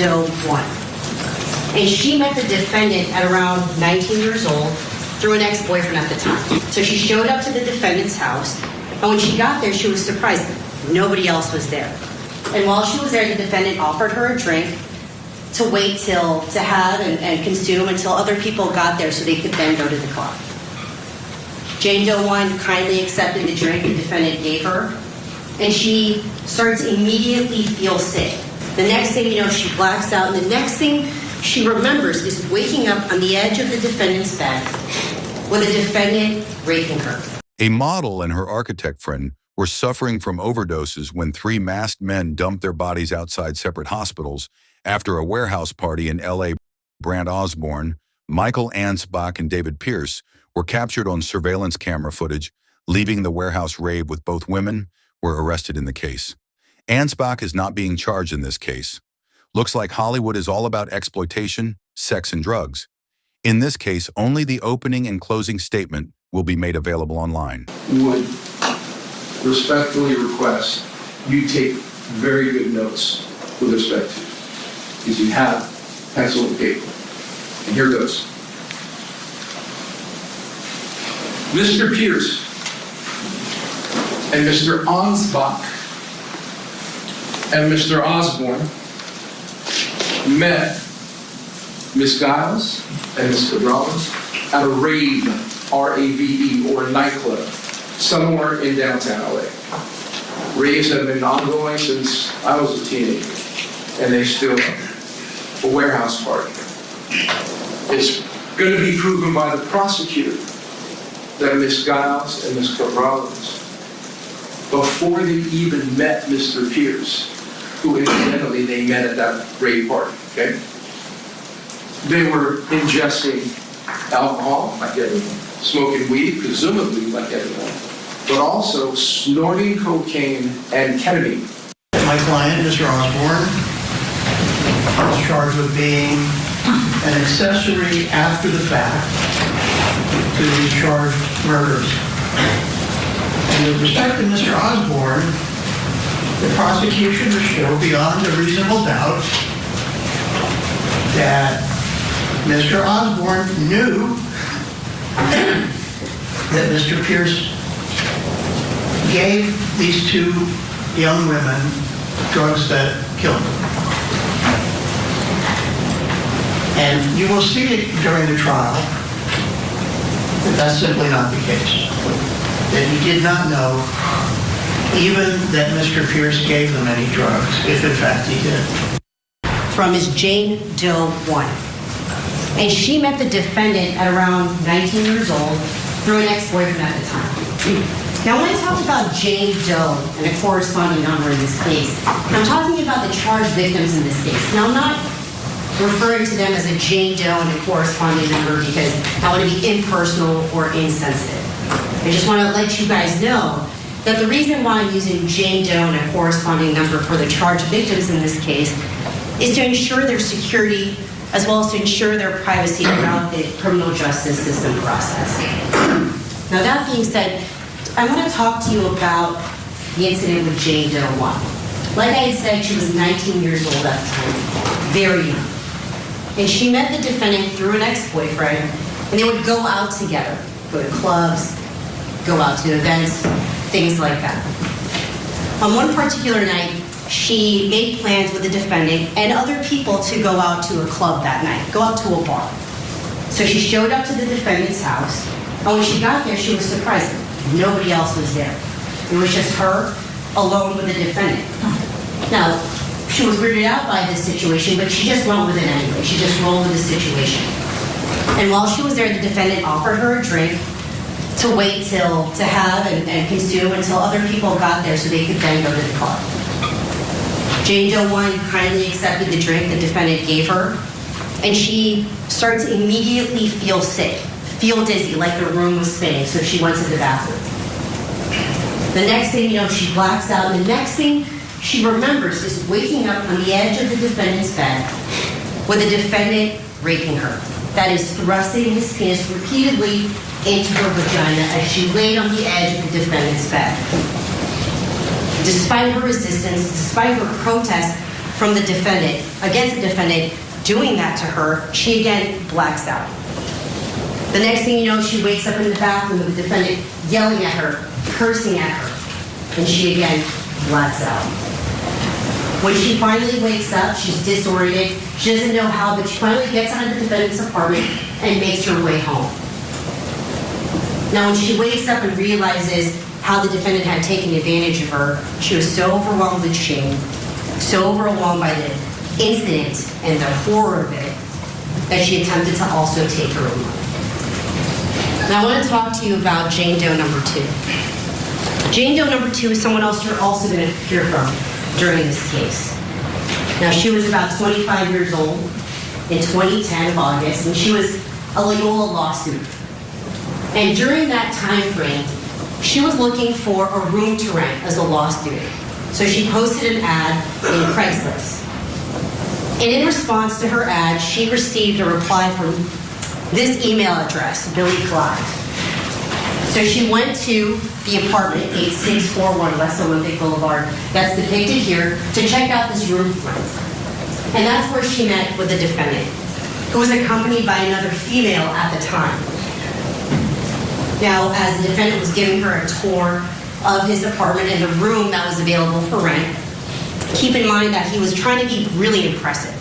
Doe 1. And she met the defendant at around 19 years old through an ex-boyfriend at the time. So she showed up to the defendant's house, and when she got there, she was surprised. Nobody else was there. And while she was there, the defendant offered her a drink to wait to have and consume until other people got there so they could then go to the car. Jane Doe 1 kindly accepted the drink the defendant gave her, and she starts to immediately feel sick. The next thing you know, she blacks out, and the next thing she remembers is waking up on the edge of the defendant's bed with a defendant raping her. A model and her architect friend were suffering from overdoses when 3 masked men dumped their bodies outside separate hospitals after a warehouse party in L.A. Brant Osborne, Michael Ansbach, and David Pierce were captured on surveillance camera footage, leaving the warehouse rave with both women were arrested in the case. Ansbach is not being charged in this case. Looks like Hollywood is all about exploitation, sex, and drugs. In this case, only the opening and closing statement will be made available online. Would respectfully request you take very good notes with respect to, because you have pencil and paper. And here goes. Mr. Pierce and Mr. Ansbach and Mr. Osborne met Miss Giles and Mr. Rollins at a rave, R-A-V-E, or a nightclub, somewhere in downtown LA. Raves have been ongoing since I was a teenager, and they still are. A warehouse party. It's going to be proven by the prosecutor that Miss Giles and Mr. Rollins, before they even met Mr. Pierce, who incidentally they met at that rave party, okay? They were ingesting alcohol, like everyone, smoking weed, presumably like everyone, but also snorting cocaine and ketamine. My client, Mr. Osborne, was charged with being an accessory after the fact to these charged murders. And with respect to Mr. Osborne, the prosecution will show beyond a reasonable doubt that Mr. Osborne knew that Mr. Pierce gave these 2 young women drugs that killed them. And you will see it during the trial that that's simply not the case. That he did not know even that Mr. Pierce gave them any drugs, if in fact he did. From Ms. Jane Doe 1. And she met the defendant at around 19 years old through an ex-boyfriend at the time. Now, when I talk about Jane Doe and a corresponding number in this case, I'm talking about the charged victims in this case. Now, I'm not referring to them as a Jane Doe and a corresponding number because I want to be impersonal or insensitive. I just want to let you guys know that the reason why I'm using Jane Doe and a corresponding number for the charged victims in this case is to ensure their security as well as to ensure their privacy throughout the criminal justice system process. Now, that being said, I want to talk to you about the incident with Jane Doe 1. Like I had said, she was 19 years old at the time, very young. And she met the defendant through an ex-boyfriend, and they would go out together, go to clubs, go out to events, things like that. On one particular night, she made plans with the defendant and other people to go out to a club that night, go out to a bar. So she showed up to the defendant's house, and when she got there, she was surprised. Nobody else was there. It was just her alone with the defendant. Now, she was weirded out by this situation, but she just went with it anyway. She just rolled with the situation. And while she was there, the defendant offered her a drink to wait to have and consume until other people got there so they could then go to the car. Jane Doe 1 kindly accepted the drink the defendant gave her, and she started to immediately feel sick, feel dizzy, like the room was spinning, so she went to the bathroom. The next thing you know, she blacks out, and the next thing she remembers is waking up on the edge of the defendant's bed with the defendant raping her. That is, thrusting his penis repeatedly into her vagina as she laid on the edge of the defendant's bed. Despite her resistance, despite her protest from the defendant, against the defendant, doing that to her, she again blacks out. The next thing you know, she wakes up in the bathroom with the defendant yelling at her, cursing at her, and she again blacks out. When she finally wakes up, she's disoriented. She doesn't know how, but she finally gets out of the defendant's apartment and makes her way home. Now, when she wakes up and realizes how the defendant had taken advantage of her, she was so overwhelmed with shame, so overwhelmed by the incident and the horror of it, that she attempted to also take her own life. Now, I want to talk to you about Jane Doe number 2. Jane Doe number 2 is someone else you're also going to hear from during this case. Now, she was about 25 years old in 2010 of August, and she was a Loyola law student. And during that time frame, she was looking for a room to rent as a law student. So she posted an ad in Craigslist. And in response to her ad, she received a reply from this email address, Billy Clyde. So she went to the apartment, 8641 West Olympic Boulevard, that's depicted here, to check out this room rent. And that's where she met with the defendant, who was accompanied by another female at the time. Now, as the defendant was giving her a tour of his apartment and the room that was available for rent, keep in mind that he was trying to be really impressive.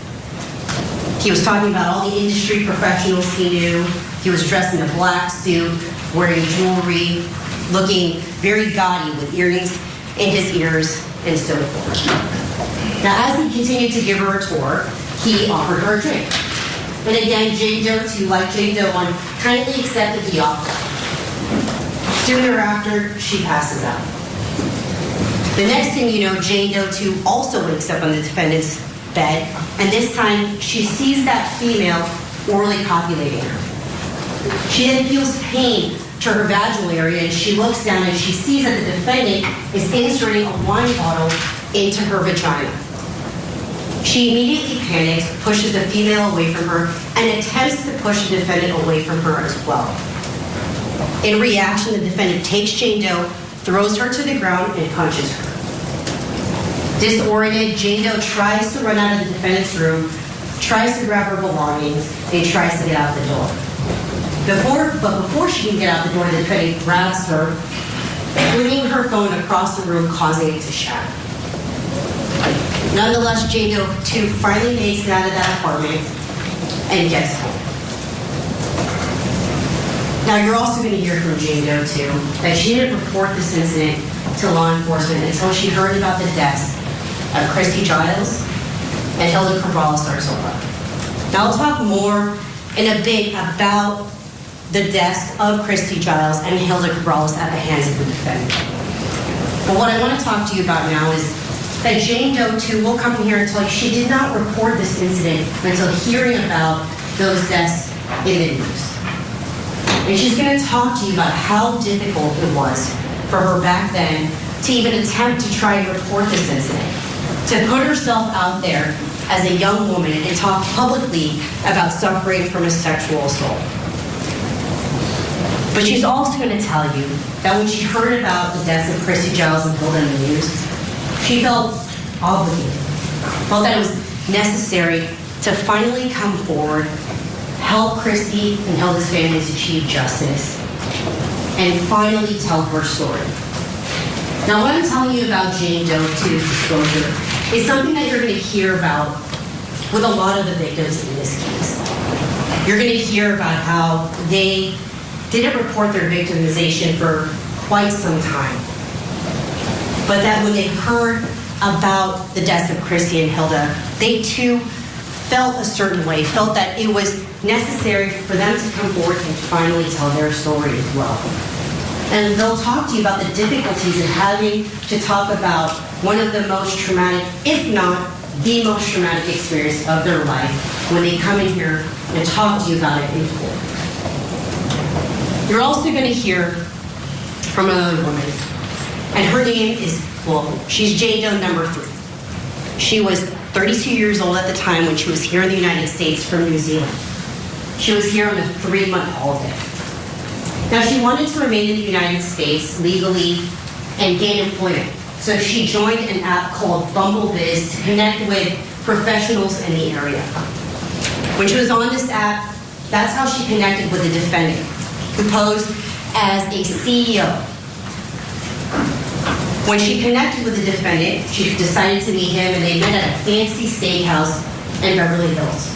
He was talking about all the industry professionals he knew. He was dressed in a black suit, wearing jewelry, looking very gaudy with earrings in his ears and so forth. Now, as he continued to give her a tour, he offered her a drink. And again, Jane Doe 2, like Jane Doe 1, kindly accepted the offer. Soon thereafter, she passes out. The next thing you know, Jane Doe 2 also wakes up on the defendant's bed, and this time she sees that female orally copulating her. She then feels pain to her vaginal area, and she looks down and she sees that the defendant is inserting a wine bottle into her vagina. She immediately panics, pushes the female away from her, and attempts to push the defendant away from her as well. In reaction, the defendant takes Jane Doe, throws her to the ground, and punches her. Disoriented, Jane Doe tries to run out of the defendant's room, tries to grab her belongings, and tries to get out the door. Before she can get out the door, the defendant grabs her, flinging her phone across the room, causing it to shatter. Nonetheless, Jane Doe 2 finally makes it out of that apartment and gets home. Now, you're also going to hear from Jane Doe 2 that she didn't report this incident to law enforcement until she heard about the deaths of Christy Giles and Hilda Cabrales-Arzola. Now, I'll talk more in a bit about the deaths of Christy Giles and Hilda Cabrales at the hands of the defendant. But what I want to talk to you about now is that Jane Doe 2 will come here and tell you she did not report this incident until hearing about those deaths in the news. And she's going to talk to you about how difficult it was for her back then to even attempt to try and report this incident, to put herself out there as a young woman and talk publicly about suffering from a sexual assault. But she's also going to tell you that when she heard about the deaths of Christy Giles and Hilda in the news, she felt obligated, felt that it was necessary to finally come forward, help Christy and Hilda's families achieve justice, and finally tell her story. Now, what I'm telling you about Jane Doe 2's disclosure is something that you're going to hear about with a lot of the victims in this case. You're going to hear about how they didn't report their victimization for quite some time, but that when they heard about the deaths of Christy and Hilda, they too felt a certain way, felt that it was necessary for them to come forward and finally tell their story as well. And they'll talk to you about the difficulties in having to talk about one of the most traumatic, if not the most traumatic experience of their life when they come in here and talk to you about it in court. You're also going to hear from another woman, and her name is, well, she's Jane Doe number 3. She was 32 years old at the time when she was here in the United States from New Zealand. She was here on a 3-month holiday. Now, she wanted to remain in the United States legally and gain employment. So she joined an app called Bumble Biz to connect with professionals in the area. When she was on this app, that's how she connected with the defendant, who posed as a CEO. When she connected with the defendant, she decided to meet him, and they met at a fancy steakhouse in Beverly Hills.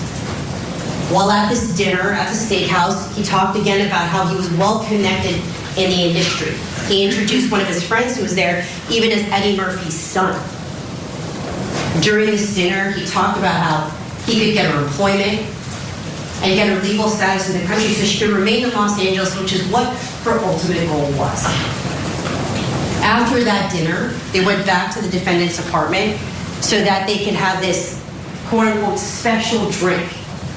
While at this dinner at the steakhouse, he talked again about how he was well connected in the industry. He introduced one of his friends who was there, even as Eddie Murphy's son. During this dinner, he talked about how he could get her employment and get her legal status in the country so she could remain in Los Angeles, which is what her ultimate goal was. After that dinner, they went back to the defendant's apartment so that they could have this quote-unquote special drink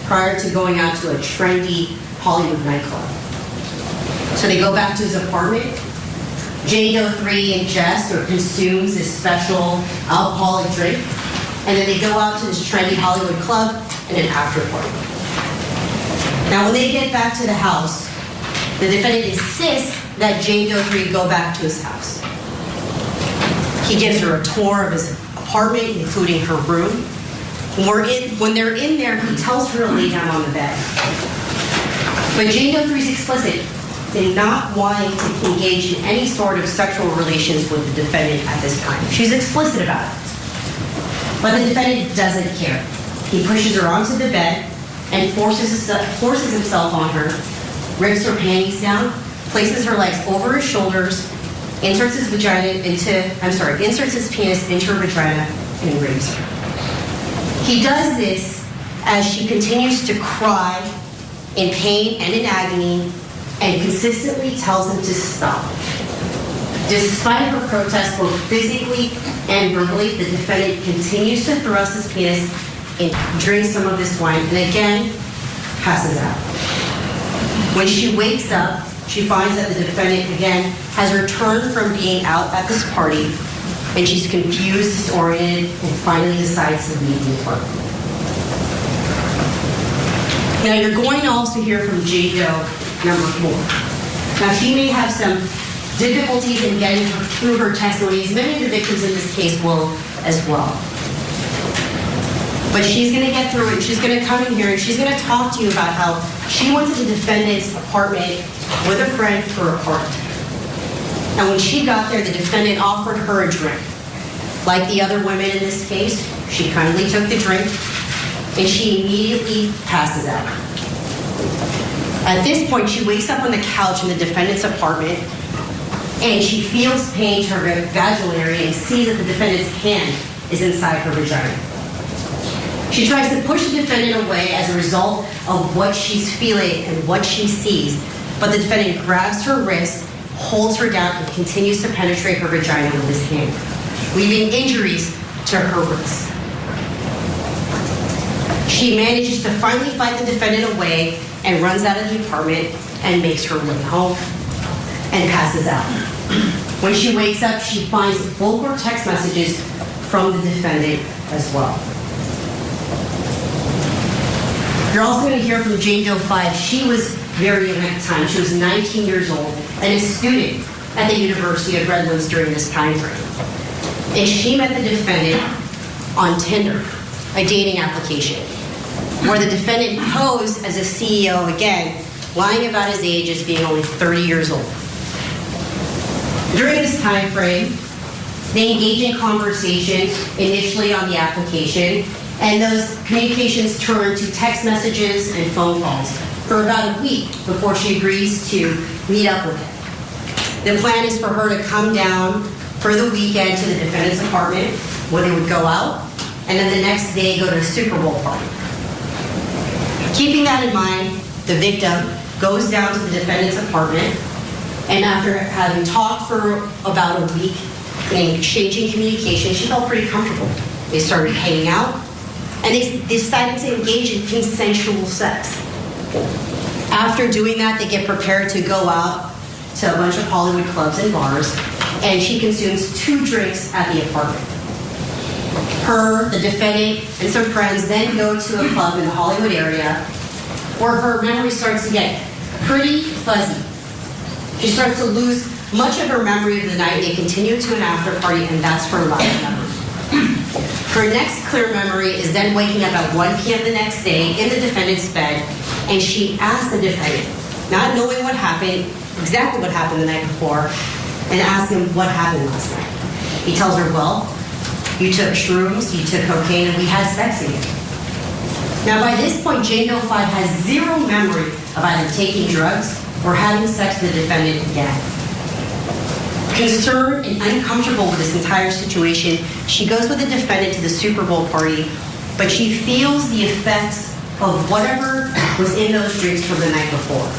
prior to going out to a trendy Hollywood nightclub. So they go back to his apartment. Jane Doe 3 ingests or consumes this special alcoholic drink, and then they go out to this trendy Hollywood club and an after party. Now, when they get back to the house, the defendant insists that Jane Doe 3 go back to his house. He gives her a tour of his apartment, including her room. When they're in there, he tells her to lay down on the bed. But Jane Doe 3 is explicit in not wanting to engage in any sort of sexual relations with the defendant at this time. She's explicit about it. But the defendant doesn't care. He pushes her onto the bed and forces himself on her, rips her panties down, places her legs over his shoulders, inserts his penis into her vagina, and rapes her. He does this as she continues to cry in pain and in agony, and consistently tells him to stop. Despite her protest, both physically and verbally, the defendant continues to thrust his penis and drink some of this wine, and again, passes out. When she wakes up, she finds that the defendant, again, has returned from being out at this party, and she's confused, disoriented, and finally decides to leave the apartment. Now, you're going to also hear from Jane Doe number 4. Now, she may have some difficulties in getting through her testimonies. Many of the victims in this case will as well. But she's going to get through it. She's going to come in here and she's going to talk to you about how she went to the defendant's apartment with a friend for a party. And when she got there, the defendant offered her a drink. Like the other women in this case, she kindly took the drink and she immediately passes out. At this point, she wakes up on the couch in the defendant's apartment and she feels pain to her vaginal area and sees that the defendant's hand is inside her vagina. She tries to push the defendant away as a result of what she's feeling and what she sees, but the defendant grabs her wrist, holds her down, and continues to penetrate her vagina with his hand, leaving injuries to her wrist. She manages to finally fight the defendant away and runs out of the apartment and makes her way home and passes out. When she wakes up, she finds vulgar text messages from the defendant as well. You're also going to hear from Jane Doe 5. She was very young at the time. She was 19 years old and a student at the University of Redlands during this time frame. And she met the defendant on Tinder, a dating application, where the defendant posed as a CEO again, lying about his age as being only 30 years old. During this time frame, they engaged in conversation initially on the application, and those communications turned to text messages and phone calls for about a week before she agrees to meet up with him. The plan is for her to come down for the weekend to the defendant's apartment where they would go out, and then the next day go to a Super Bowl party. Keeping that in mind, the victim goes down to the defendant's apartment, and after having talked for about a week and exchanging communication, she felt pretty comfortable. They started hanging out, and they decided to engage in consensual sex. After doing that, they get prepared to go out to a bunch of Hollywood clubs and bars, and she consumes 2 drinks at the apartment. Her, the defendant, and some friends then go to a club in the Hollywood area where her memory starts to get pretty fuzzy. She starts to lose much of her memory of the night. They continue to an after party, and that's her last memory. Her next clear memory is then waking up at 1 p.m. the next day in the defendant's bed, and she asked the defendant, not knowing what happened, exactly what happened the night before, and asked him what happened last night. He tells her, well, you took shrooms, you took cocaine, and we had sex again. Now, by this point, Jane Doe 5 has zero memory of either taking drugs or having sex with the defendant again. Concerned and uncomfortable with this entire situation, she goes with the defendant to the Super Bowl party, but she feels the effects of whatever was in those drinks from the night before.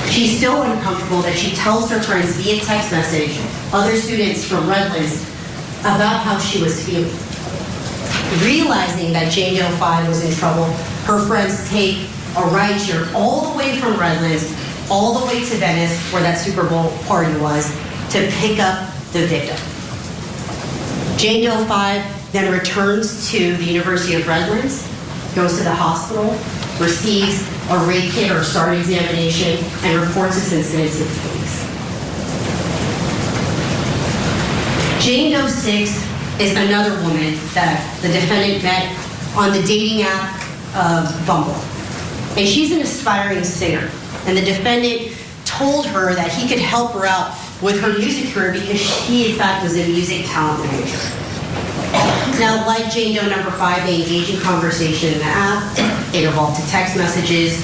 She's so uncomfortable that she tells her friends via text message, other students from Redlands, about how she was feeling. Realizing that Jane Doe 5 was in trouble, her friends take a ride share all the way from Redlands, all the way to Venice, where that Super Bowl party was, to pick up the victim. Jane Doe 5 then returns to the University of Redlands, goes to the hospital, receives a rape kit or START examination, and reports this incident to the police. Jane Doe 6 is another woman that the defendant met on the dating app Bumble. And she's an aspiring singer. And the defendant told her that he could help her out with her music career because she, in fact, was a music talent manager. Now, like Jane Doe number 5, they engaged in conversation in the app. It evolved to text messages,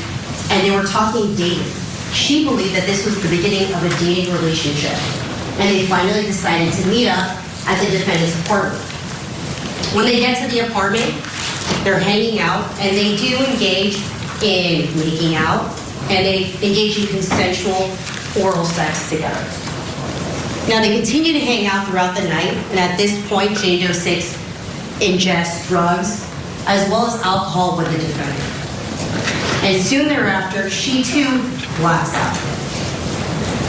and they were talking dating. She believed that this was the beginning of a dating relationship, and they finally decided to meet up at the defendant's apartment. When they get to the apartment, they're hanging out, and they do engage in making out, and they engage in consensual oral sex together. Now, they continue to hang out throughout the night, and at this point, Jane Doe 6 ingests drugs as well as alcohol with the defendant. And soon thereafter, she too blacks out.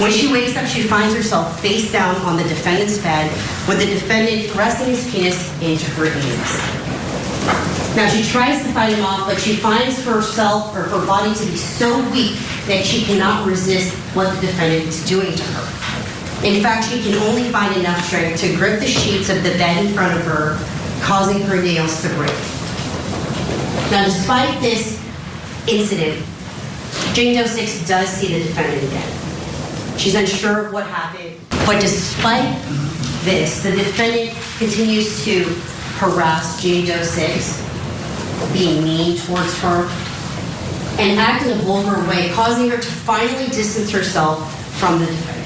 When she wakes up, she finds herself face down on the defendant's bed with the defendant thrusting his penis into her anus. Now, she tries to fight him off, but she finds herself or her body to be so weak that she cannot resist what the defendant is doing to her. In fact, she can only find enough strength to grip the sheets of the bed in front of her, causing her nails to break. Now, despite this incident, Jane Doe 6 does see the defendant again. She's unsure of what happened, but despite this, the defendant continues to harass Jane Doe 6, being mean towards her, and act in a vulgar way, causing her to finally distance herself from the defendant.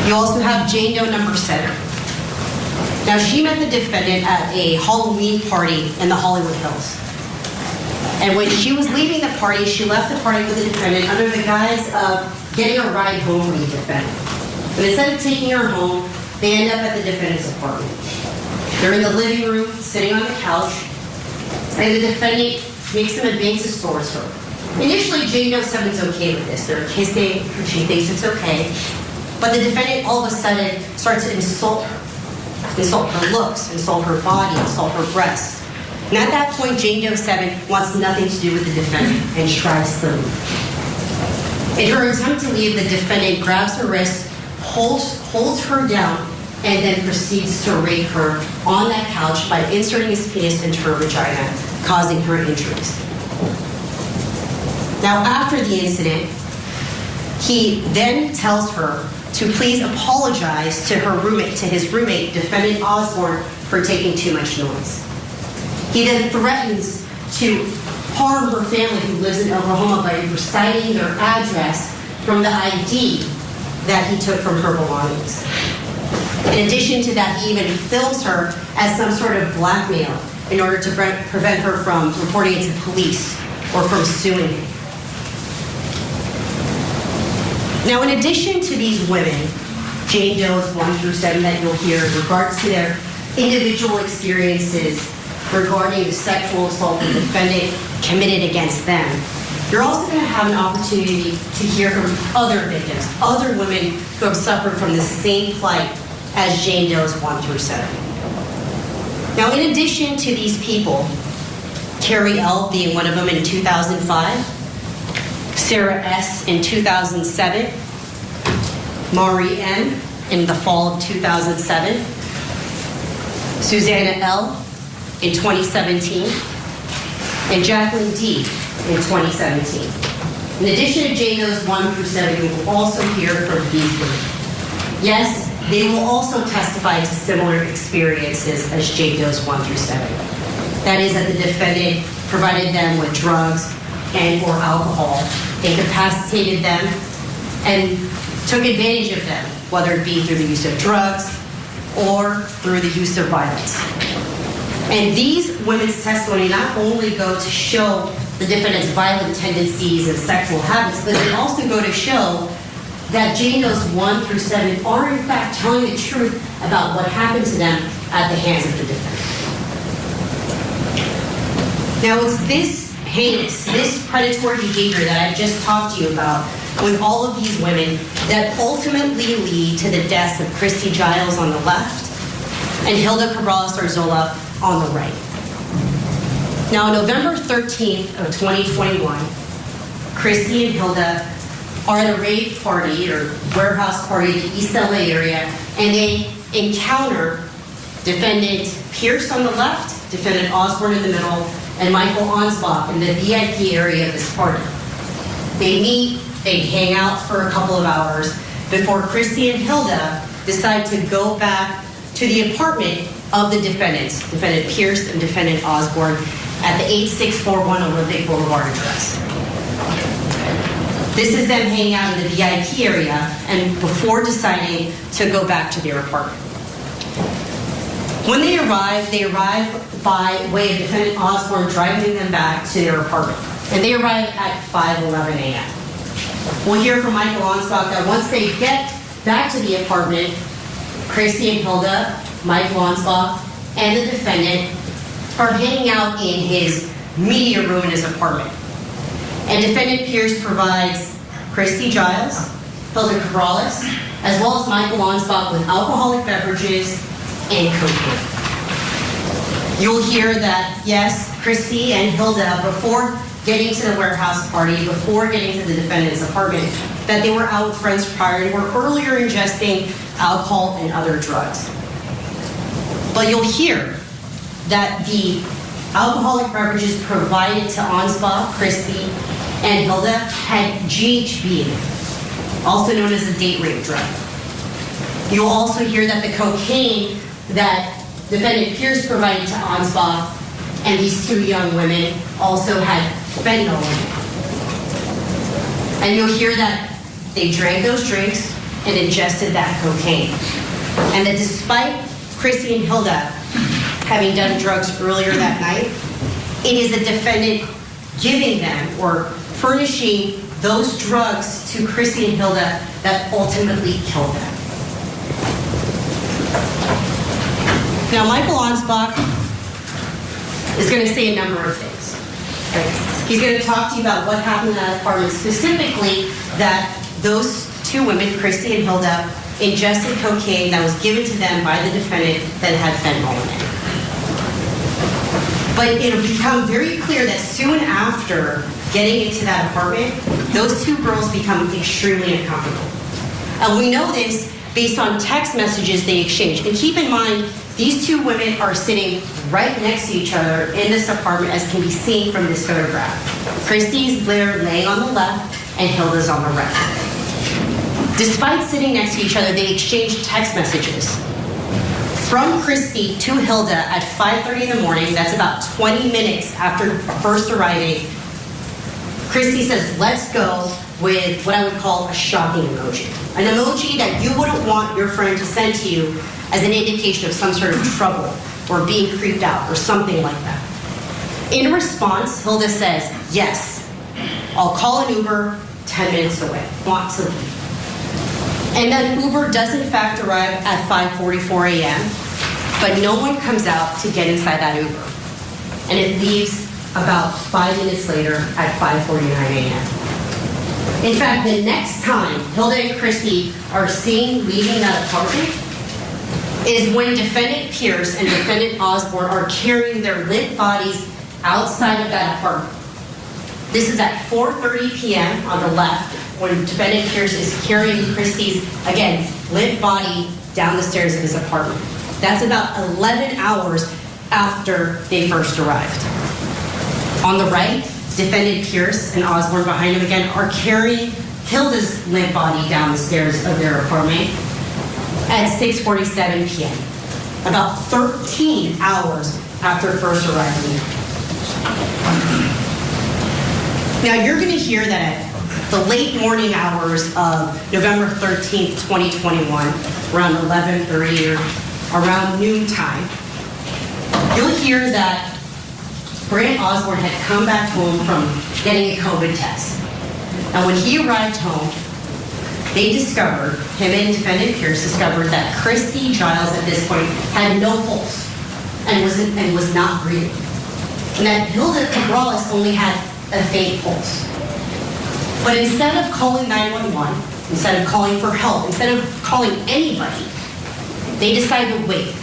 You also have Jane Doe number 7. Now, she met the defendant at a Halloween party in the Hollywood Hills. And when she was leaving the party, she left the party with the defendant under the guise of getting a ride home from the defendant. But instead of taking her home, they end up at the defendant's apartment. They're in the living room, sitting on the couch, and the defendant makes some advances towards her. Initially, Jane Doe 7's okay with this. They're kissing, she thinks it's okay. But the defendant all of a sudden starts to insult her looks, insult her body, insult her breasts. And at that point, Jane Doe 7 wants nothing to do with the defendant and tries to leave. In her attempt to leave, the defendant grabs her wrist, holds her down, and then proceeds to rape her on that couch by inserting his penis into her vagina, causing her injuries. Now, after the incident, he then tells her to please apologize to his roommate, defendant Osborne, for taking too much noise. He then threatens to harm her family who lives in Oklahoma by reciting their address from the ID that he took from her belongings. In addition to that, he even films her as some sort of blackmail in order to prevent her from reporting it to police or from suing him. Now, in addition to these women, Jane Doe's 1 through 7 that you'll hear in regards to their individual experiences regarding the sexual assault the defendant committed against them, you're also going to have an opportunity to hear from other victims, other women who have suffered from the same plight as Jane Doe's 1 through 7. Now, in addition to these people, Carrie L. being one of them in 2005, Sarah S. in 2007, Maury M. in the fall of 2007, Susanna L. in 2017, and Jacqueline D. in 2017. In addition to J Does 1 through 7, we will also hear from these women. Yes, they will also testify to similar experiences as J Does 1 through 7. That is, that the defendant provided them with drugs and or alcohol, incapacitated them, and took advantage of them, whether it be through the use of drugs or through the use of violence. And these women's testimony not only go to show the defendant's violent tendencies and sexual habits, but they also go to show that J Does 1 through 7 are in fact telling the truth about what happened to them at the hands of the defendant. Now it's this heinous, this predatory behavior that I've just talked to you about with all of these women that ultimately lead to the deaths of Christy Giles on the left and Hilda Cabrales-Arzola on the right. Now, on November 13th of 2021, Christy and Hilda are at a rave party or warehouse party in the East LA area, and they encounter defendant Pierce on the left, defendant Osborne in the middle, and Michael Ansbach in the VIP area of this party. They meet, they hang out for a couple of hours before Christy and Hilda decide to go back to the apartment of the defendants, defendant Pierce and defendant Osborne, at the 8641 Olympic Boulevard address. This is them hanging out in the VIP area and before deciding to go back to their apartment. When they arrive by way of defendant Osborne driving them back to their apartment. And they arrive at 5:11 a.m. We'll hear from Michael Ansbach that once they get back to the apartment, Christy and Hilda, Michael Ansbach, and the defendant are hanging out in his media room in his apartment. And defendant Pierce provides Christy Giles, Hilda Cabrales, as well as Michael Ansbach with alcoholic beverages and cocaine. You'll hear that, yes, Christy and Hilda, before getting to the warehouse party, before getting to the defendant's apartment, that they were out with friends prior and were earlier ingesting alcohol and other drugs. But you'll hear that the alcoholic beverages provided to Ansbach, Christy, and Hilda had GHB in it, also known as a date rape drug. You'll also hear that the cocaine that defendant Pierce provided to Ansbach and these two young women also had fentanyl in it. And you'll hear that they drank those drinks and ingested that cocaine. And that despite Christy and Hilda having done drugs earlier that night, it is the defendant giving them or furnishing those drugs to Christy and Hilda that ultimately killed them. Now, Michael Ansbach is going to say a number of things. Right? He's going to talk to you about what happened in that apartment, specifically that those two women, Christy and Hilda, ingested cocaine that was given to them by the defendant that had fentanyl in it. But it'll become very clear that soon after getting into that apartment, those two girls become extremely uncomfortable. And we know this based on text messages they exchanged. And keep in mind, these two women are sitting right next to each other in this apartment, as can be seen from this photograph. Christy's there laying on the left, and Hilda's on the right. Despite sitting next to each other, they exchanged text messages. From Christy to Hilda at 5:30 in the morning, that's about 20 minutes after first arriving, Christy says, let's go, with what I would call a shocking emoji. An emoji that you wouldn't want your friend to send to you as an indication of some sort of trouble or being creeped out or something like that. In response, Hilda says, yes, I'll call an Uber 10 minutes away. Want to leave. And then Uber does in fact arrive at 5:44 a.m., but no one comes out to get inside that Uber. And it leaves about 5 minutes later at 5:49 a.m. In fact, the next time Hilda and Christy are seen leaving that apartment is when defendant Pierce and defendant Osborne are carrying their limp bodies outside of that apartment. This is at 4:30 p.m. on the left, when defendant Pierce is carrying Christy's, again, limp body down the stairs of his apartment. That's about 11 hours after they first arrived. On the right, defendant Pierce and Osborne behind him again are carrying Hilda's limp body down the stairs of their apartment at 6:47 p.m., about 13 hours after first arriving. Now you're going to hear that at the late morning hours of November 13th, 2021, around 11:30 or around noontime, you'll hear that Grant Osborne had come back home from getting a COVID test. And when he arrived home, they discovered, him and defendant Pierce discovered that Christy Giles at this point had no pulse and was not breathing. And that Hilda Cabrales only had a faint pulse. But instead of calling 911, instead of calling for help, instead of calling anybody, they decided to wait.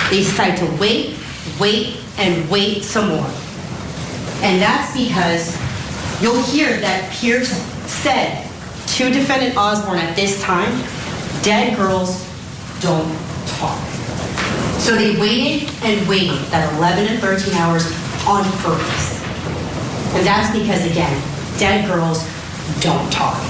They decided to wait, and wait some more. And that's because you'll hear that Pierce said to defendant Osborne at this time, dead girls don't talk. So they waited and waited that 11 and 13 hours on purpose. And that's because, again, dead girls don't talk.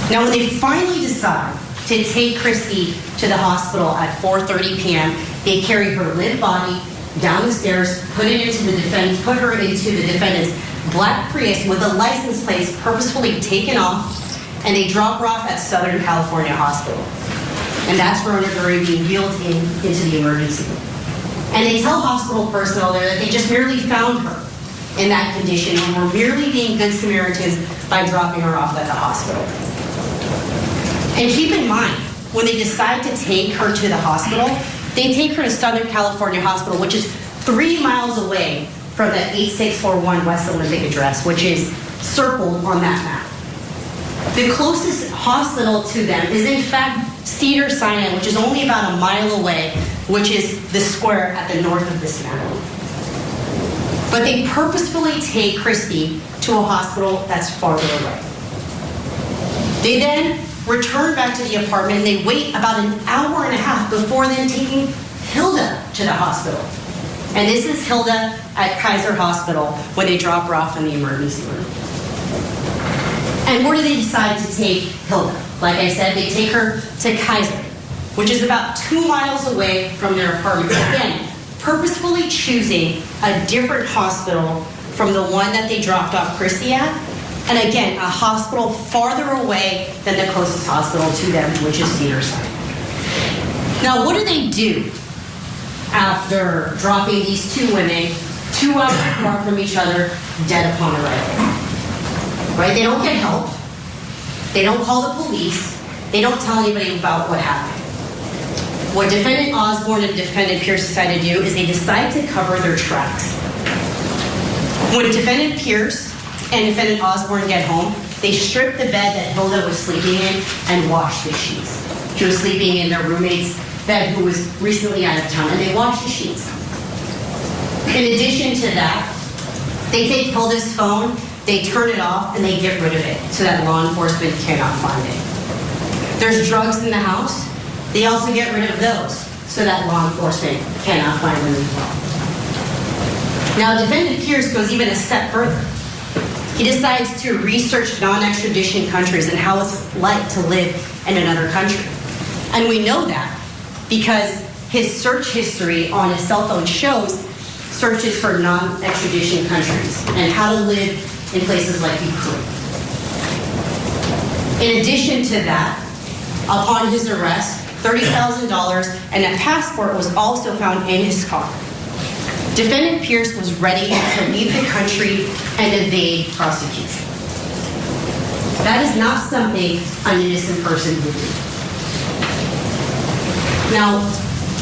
Now, when they finally decide to take Christy to the hospital at 4:30 p.m., they carry her limp body down the stairs, put her into the defendant's black Prius with the license plates purposefully taken off, and they drop her off at Southern California Hospital. And that's where they're being wheeled into the emergency room. And they tell hospital personnel there that they just merely found her in that condition and were merely being good Samaritans by dropping her off at the hospital. And keep in mind, when they decide to take her to the hospital, they take her to Southern California Hospital, which is 3 miles away from the 8641 West Olympic address, which is circled on that map. The closest hospital to them is in fact Cedars-Sinai, which is only about a mile away, which is the square at the north of this map. But they purposefully take Christy to a hospital that's farther away. They then return back to the apartment and they wait about an hour and a half before then taking Hilda to the hospital. And this is Hilda at Kaiser Hospital when they drop her off in the emergency room. And where do they decide to take Hilda? Like I said, they take her to Kaiser, which is about 2 miles away from their apartment. Again, purposefully choosing a different hospital from the one that they dropped off Christy at. And again, a hospital farther away than the closest hospital to them, which is Cedars-Sinai. Now, what do they do after dropping these two women 2 hours apart from each other, dead upon arrival? Right? They don't get help. They don't call the police. They don't tell anybody about what happened. What defendant Osborne and defendant Pierce decide to do is they decide to cover their tracks. When defendant Pierce and defendant Osborne get home, they strip the bed that Hilda was sleeping in and wash the sheets. She was sleeping in their roommate's bed who was recently out of town, and they wash the sheets. In addition to that, they take Hilda's phone, they turn it off, and they get rid of it so that law enforcement cannot find it. There's drugs in the house. They also get rid of those so that law enforcement cannot find them as well. Now, defendant Pierce goes even a step further. He decides to research non-extradition countries and how it's like to live in another country. And we know that because his search history on his cell phone shows searches for non-extradition countries and how to live in places like Ukraine. In addition to that, upon his arrest, $30,000 and a passport was also found in his car. Defendant Pierce was ready to leave the country and evade prosecution. That is not something an innocent person would do. Now,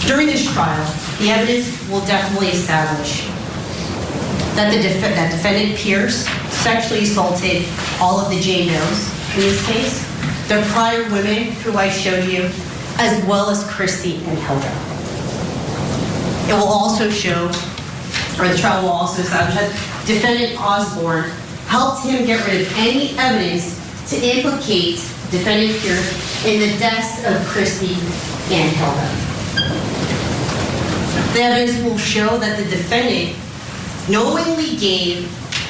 during this trial, the evidence will definitely establish that that defendant Pierce sexually assaulted all of the Jane Does in this case, the prior women who I showed you, as well as Christy and Hilda. It will also show, or the trial will also establish that defendant Osborne helped him get rid of any evidence to implicate defendant here, in the deaths of Christy and Hilda. The evidence will show that the defendant knowingly gave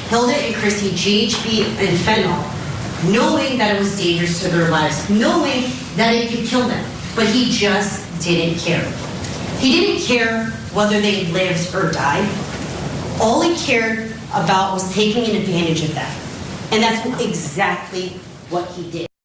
Hilda and Christy GHB and fentanyl, knowing that it was dangerous to their lives, knowing that it could kill them, but he just didn't care. He didn't care whether they lived or died. All he cared about was taking advantage of that. And that's exactly what he did.